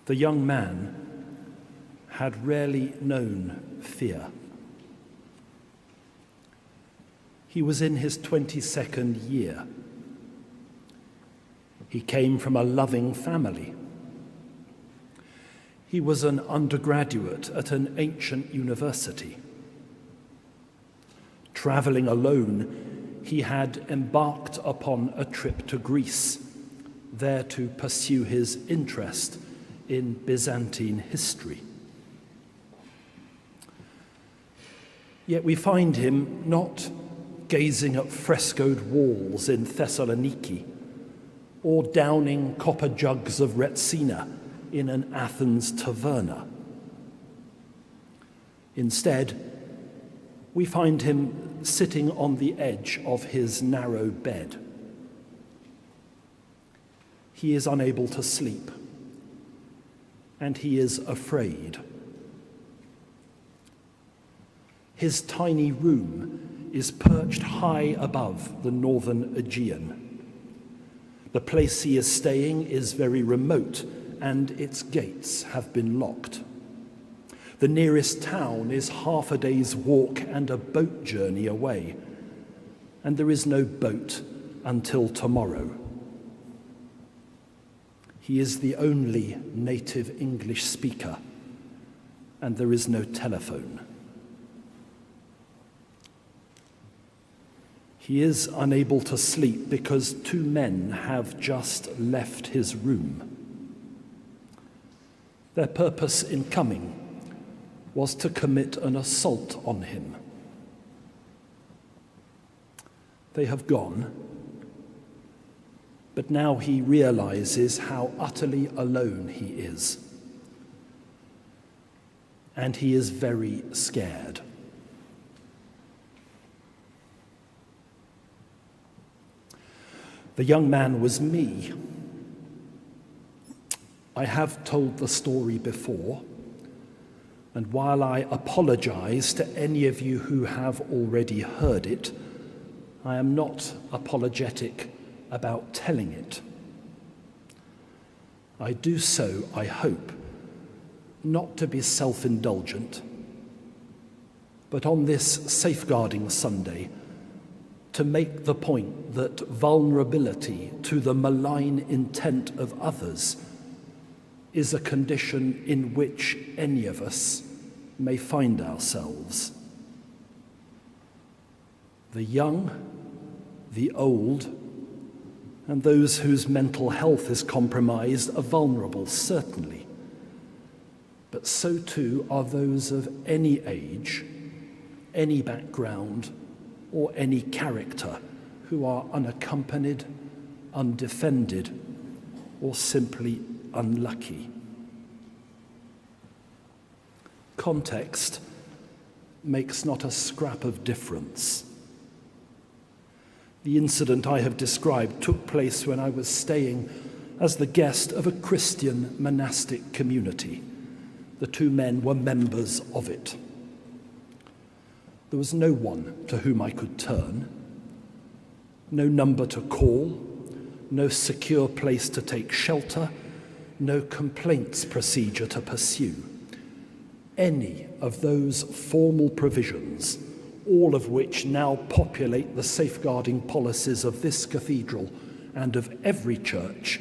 The young man had rarely known fear. He was in his 22nd year. He came from a loving family. He was an undergraduate at an ancient university. Traveling alone, he had embarked upon a trip to Greece, there to pursue his interest in Byzantine history. Yet we find him not gazing at frescoed walls in Thessaloniki or downing copper jugs of Retsina in an Athens taverna. Instead, we find him sitting on the edge of his narrow bed. He is unable to sleep, and he is afraid. His tiny room is perched high above the northern Aegean. The place he is staying is very remote, and its gates have been locked. The nearest town is half a day's walk and a boat journey away, and there is no boat until tomorrow. He is the only native English speaker, and there is no telephone. He is unable to sleep because two men have just left his room. Their purpose in coming was to commit an assault on him. They have gone, but now he realizes how utterly alone he is. And he is very scared. The young man was me. I have told the story before, and while I apologize to any of you who have already heard it, I am not apologetic about telling it. I do so, I hope, not to be self-indulgent, but on this Safeguarding Sunday, to make the point that vulnerability to the malign intent of others is a condition in which any of us may find ourselves. The young, the old, and those whose mental health is compromised are vulnerable, certainly. But so too are those of any age, any background, or any character who are unaccompanied, undefended, or simply unlucky. Context makes not a scrap of difference. The incident I have described took place when I was staying as the guest of a Christian monastic community. The two men were members of it. There was no one to whom I could turn, no number to call, no secure place to take shelter, no complaints procedure to pursue. Any of those formal provisions, all of which now populate the safeguarding policies of this cathedral and of every church,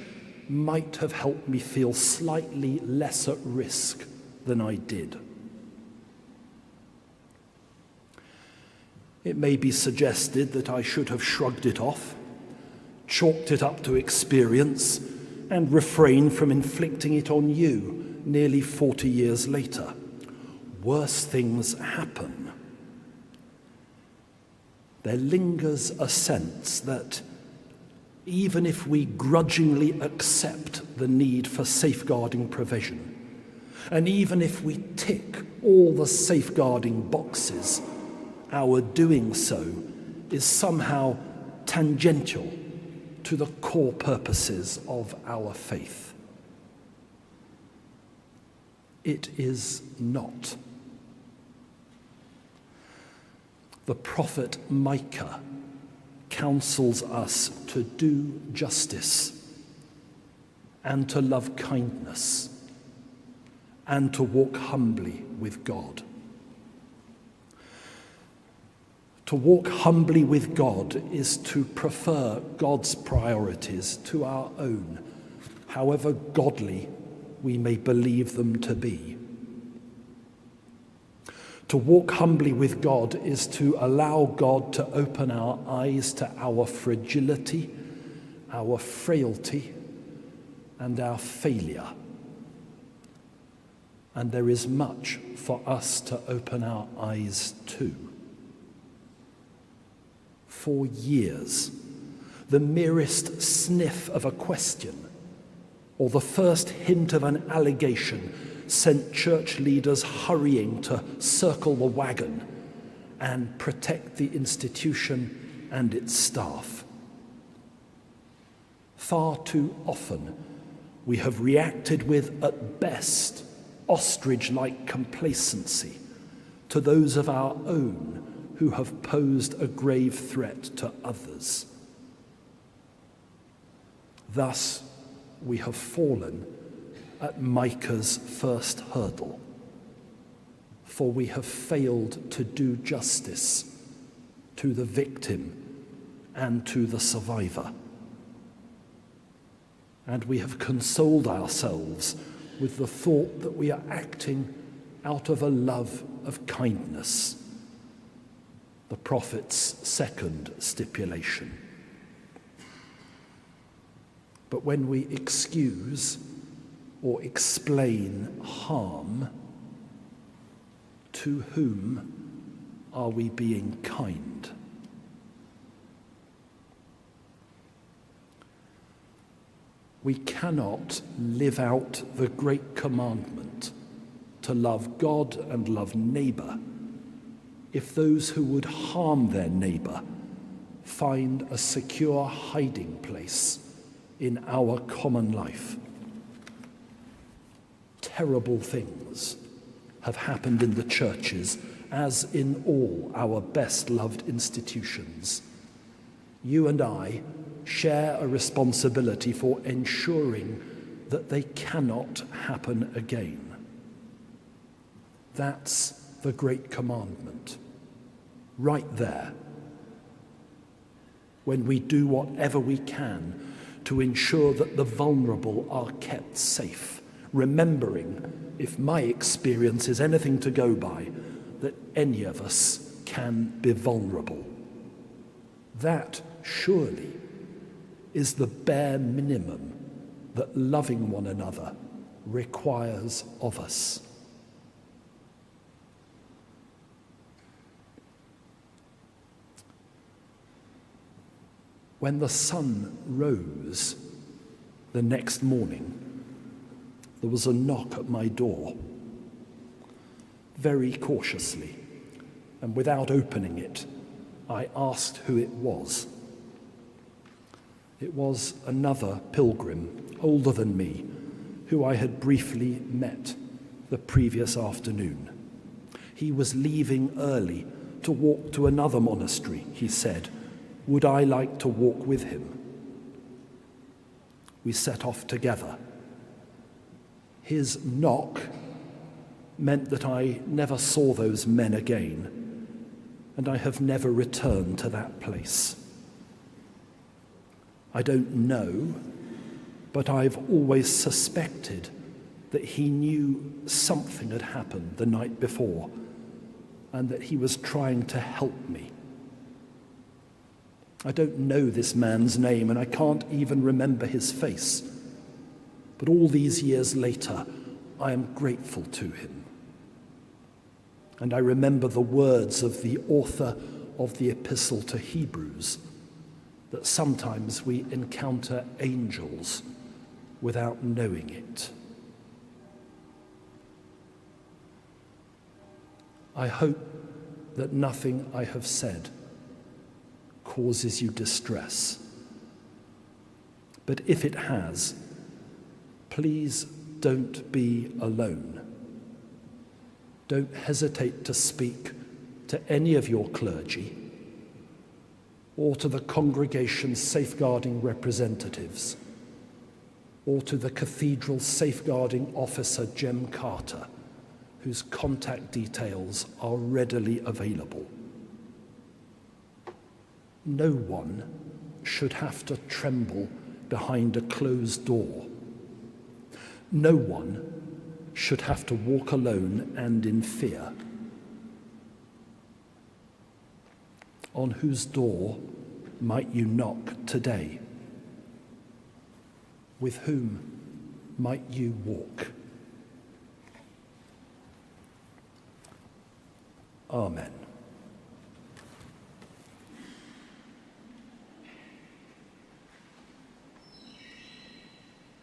might have helped me feel slightly less at risk than I did. It may be suggested that I should have shrugged it off, chalked it up to experience, and refrained from inflicting it on you nearly 40 years later. Worse things happen. There lingers a sense that even if we grudgingly accept the need for safeguarding provision, and even if we tick all the safeguarding boxes, our doing so is somehow tangential to the core purposes of our faith. It is not. The prophet Micah counsels us to do justice and to love kindness and to walk humbly with God. To walk humbly with God is to prefer God's priorities to our own, however godly we may believe them to be. To walk humbly with God is to allow God to open our eyes to our fragility, our frailty, and our failure. And there is much for us to open our eyes to. For years, the merest sniff of a question or the first hint of an allegation sent church leaders hurrying to circle the wagon and protect the institution and its staff. Far too often, we have reacted with, at best, ostrich-like complacency to those of our own who have posed a grave threat to others. Thus, we have fallen at Micah's first hurdle, for we have failed to do justice to the victim and to the survivor. And we have consoled ourselves with the thought that we are acting out of a love of kindness, the prophet's second stipulation. But when we excuse or explain harm, to whom are we being kind? We cannot live out the great commandment to love God and love neighbour if those who would harm their neighbour find a secure hiding place in our common life. Terrible things have happened in the churches, as in all our best-loved institutions. You and I share a responsibility for ensuring that they cannot happen again. That's the great commandment, right there. When we do whatever we can to ensure that the vulnerable are kept safe, remembering, if my experience is anything to go by, that any of us can be vulnerable. That, surely, is the bare minimum that loving one another requires of us. When the sun rose the next morning, there was a knock at my door. Very cautiously, and without opening it, I asked who it was. It was another pilgrim, older than me, who I had briefly met the previous afternoon. He was leaving early to walk to another monastery, he said. Would I like to walk with him? We set off together. His knock meant that I never saw those men again, and I have never returned to that place. I don't know, but I've always suspected that he knew something had happened the night before and that he was trying to help me. I don't know this man's name, and I can't even remember his face. But all these years later, I am grateful to him. And I remember the words of the author of the Epistle to Hebrews, that sometimes we encounter angels without knowing it. I hope that nothing I have said causes you distress. But if it has, please don't be alone. Don't hesitate to speak to any of your clergy or to the congregation's safeguarding representatives. or to the Cathedral safeguarding officer, Jem Carter, whose contact details are readily available. No one should have to tremble behind a closed door. No one should have to walk alone and in fear. On whose door might you knock today? With whom might you walk? Amen.